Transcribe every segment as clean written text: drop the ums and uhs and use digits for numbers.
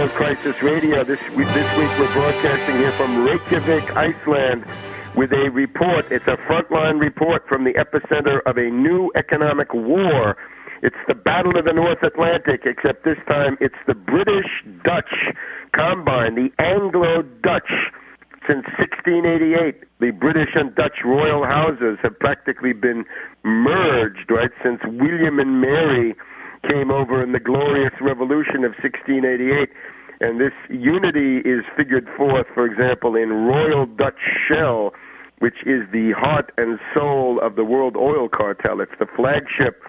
World Crisis Radio. This week we're broadcasting here from Reykjavik, Iceland, with a report. It's a frontline report from the epicenter of a new economic war. It's the Battle of the North Atlantic, except this time it's the British-Dutch combine, the Anglo-Dutch. Since 1688, the British and Dutch royal houses have practically been merged, right, since William and Mary came over in the Glorious Revolution of 1688. And this unity is figured forth, for example, in Royal Dutch Shell, which is the heart and soul of the World Oil Cartel. It's the flagship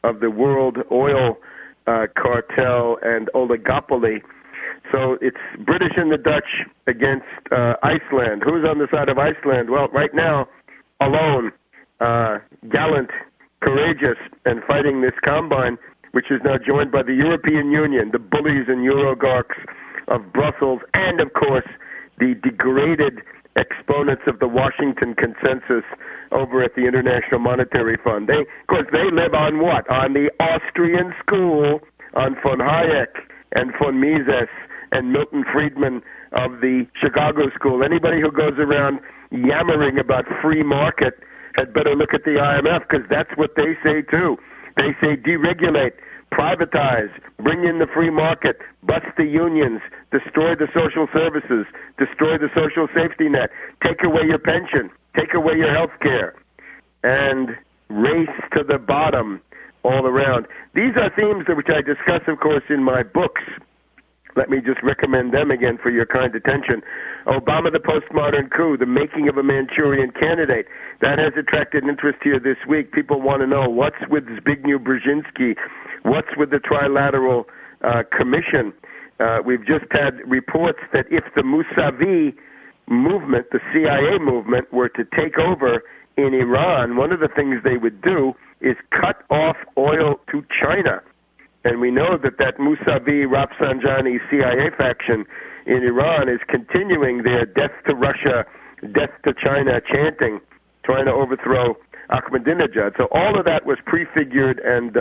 of the World Oil Cartel and oligopoly. So it's British and the Dutch against Iceland. Who's on the side of Iceland? Well, right now, alone, gallant, courageous, and fighting this combine, which is now joined by the European Union, the bullies and Eurogarchs of Brussels, and, of course, the degraded exponents of the Washington Consensus over at the International Monetary Fund. They live on what? On the Austrian school, on von Hayek and von Mises and Milton Friedman of the Chicago School. Anybody who goes around yammering about free market had better look at the IMF, because that's what they say too. They say deregulate, privatize, bring in the free market, bust the unions, destroy the social services, destroy the social safety net, take away your pension, take away your health care, and race to the bottom all around. These are themes which I discuss, of course, in my books. Let me just recommend them again for your kind attention. Obama, the Postmodern Coup, The Making of a Manchurian Candidate. That has attracted interest here this week. People want to know what's with Zbigniew Brzezinski, what's with the Trilateral Commission. We've just had reports that if the Mousavi movement, the CIA movement, were to take over in Iran, one of the things they would do is cut off oil to China. And we know that Mousavi Rafsanjani CIA faction in Iran is continuing their death to Russia, death to China chanting, trying to overthrow Ahmadinejad. So all of that was prefigured and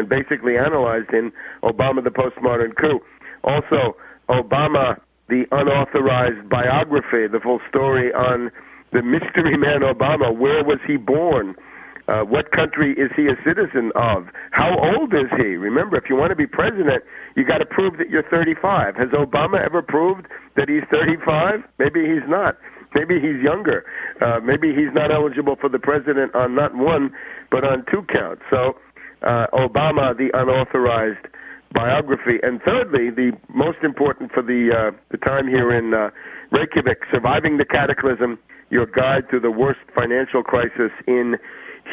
basically analyzed in Obama, the Postmodern Coup. Also, Obama, the unauthorized biography, the full story on the mystery man Obama. Where was he born? What country is he a citizen of? How old is he? Remember, if you want to be president, you got to prove that you're 35. Has Obama ever proved that he's 35? Maybe he's not. Maybe he's younger. Maybe he's not eligible for the president on not one, but on two counts. So Obama, the unauthorized biography. And thirdly, the most important for the time here in Reykjavik, Surviving the Cataclysm, your guide to the worst financial crisis in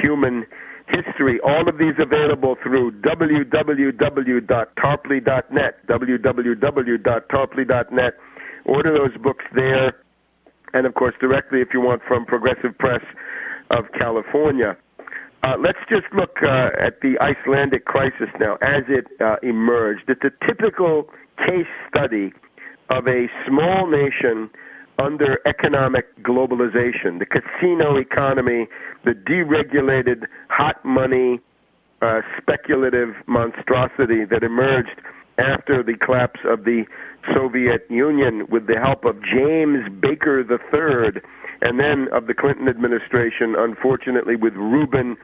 human history. All of these available through www.tarpley.net, www.tarpley.net. Order those books there, and of course directly if you want from Progressive Press of California. Let's just look at the Icelandic crisis now as it emerged. It's a typical case study of a small nation under economic globalization, the casino economy, the deregulated hot money speculative monstrosity that emerged after the collapse of the Soviet Union with the help of James Baker III, and then of the Clinton administration, unfortunately, with Rubin,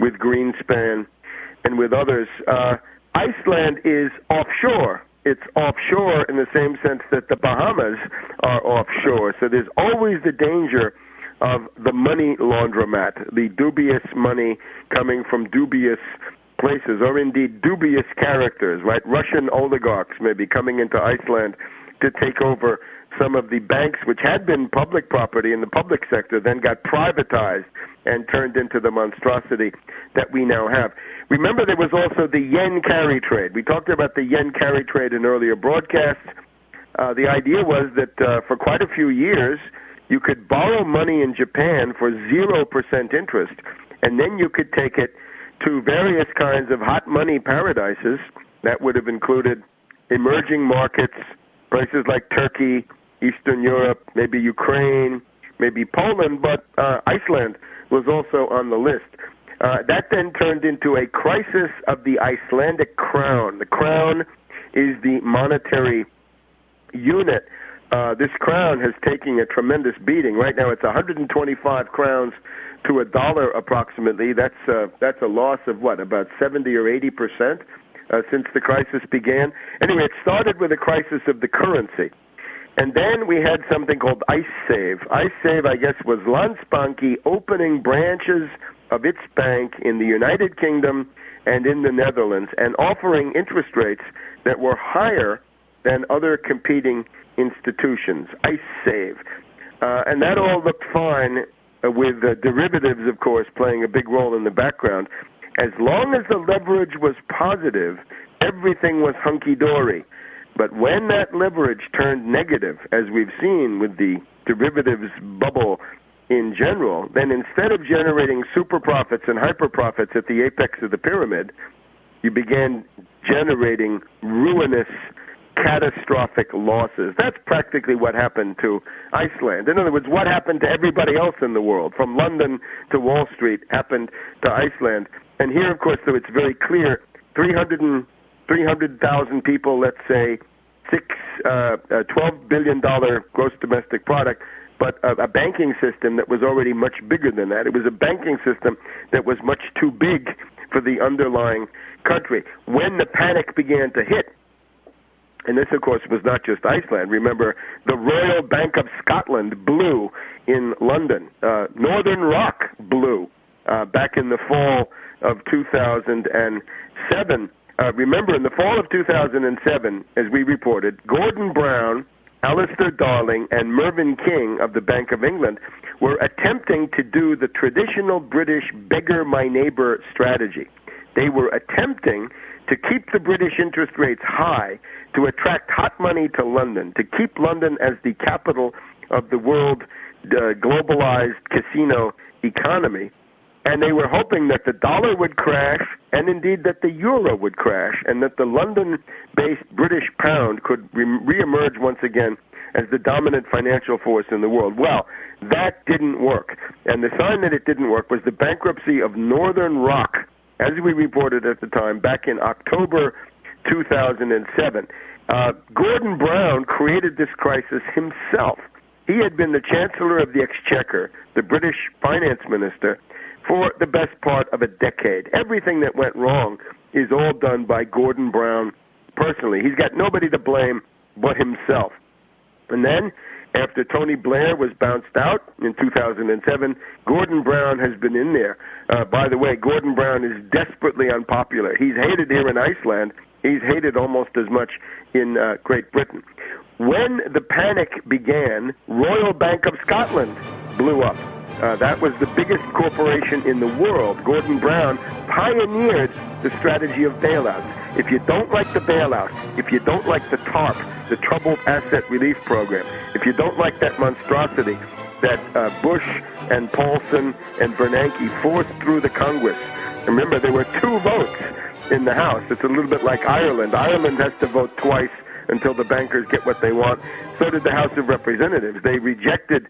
with Greenspan, and with others. Iceland is offshore. It's offshore in the same sense that the Bahamas are offshore. So there's always the danger of the money laundromat, the dubious money coming from dubious places, or indeed dubious characters, right? Russian oligarchs may be coming into Iceland to take over some of the banks which had been public property in the public sector, then got privatized and turned into the monstrosity that we now have. Remember, there was also the yen carry trade. We talked about the yen carry trade in earlier broadcasts. The idea was that for quite a few years, you could borrow money in Japan for 0% interest, and then you could take it to various kinds of hot money paradises. That would have included emerging markets, places like Turkey, Eastern Europe, maybe Ukraine, maybe Poland, but Iceland was also on the list. That then turned into a crisis of the Icelandic crown. The crown is the monetary unit, this crown has taken a tremendous beating. Right now it's 125 crowns to $1 approximately. That's a loss of what, about 70 or 80% since the crisis began. Anyway, it started with a crisis of the currency. And then we had something called IceSave. IceSave, I guess, was Landsbanki opening branches of its bank in the United Kingdom and in the Netherlands and offering interest rates that were higher than other competing institutions. IceSave. And that all looked fine with derivatives, of course, playing a big role in the background. As long as the leverage was positive, everything was hunky-dory. But when that leverage turned negative, as we've seen with the derivatives bubble in general, then instead of generating super profits and hyper profits at the apex of the pyramid, you began generating ruinous, catastrophic losses. That's practically what happened to Iceland. In other words, what happened to everybody else in the world, from London to Wall Street, happened to Iceland. And here, of course, though, it's very clear, 300,000 people, let's say, $12 billion gross domestic product, but a banking system that was already much bigger than that. It was a banking system that was much too big for the underlying country. When the panic began to hit, and this, of course, was not just Iceland. Remember, the Royal Bank of Scotland blew in London. Northern Rock blew back in the fall of 2007. Remember, in the fall of 2007, as we reported, Gordon Brown, Alistair Darling, and Mervyn King of the Bank of England were attempting to do the traditional British beggar my neighbor strategy. They were attempting to keep the British interest rates high, to attract hot money to London, to keep London as the capital of the world globalized casino economy. And they were hoping that the dollar would crash, and indeed that the euro would crash, and that the London-based British pound could reemerge once again as the dominant financial force in the world. Well, that didn't work. And the sign that it didn't work was the bankruptcy of Northern Rock, as we reported at the time, back in October 2007. Gordon Brown created this crisis himself. He had been the Chancellor of the Exchequer, the British finance minister, for the best part of a decade. Everything that went wrong is all done by Gordon Brown personally. He's got nobody to blame but himself. And then, after Tony Blair was bounced out in 2007, Gordon Brown has been in there. By the way, Gordon Brown is desperately unpopular. He's hated here in Iceland. He's hated almost as much in Great Britain. When the panic began, Royal Bank of Scotland blew up. That was the biggest corporation in the world. Gordon Brown pioneered the strategy of bailouts. If you don't like the bailout, if you don't like the TARP, the Troubled Asset Relief Program, if you don't like that monstrosity that Bush and Paulson and Bernanke forced through the Congress, remember there were 2 votes in the House. It's a little bit like Ireland. Ireland has to vote twice until the bankers get what they want. So did the House of Representatives. They rejected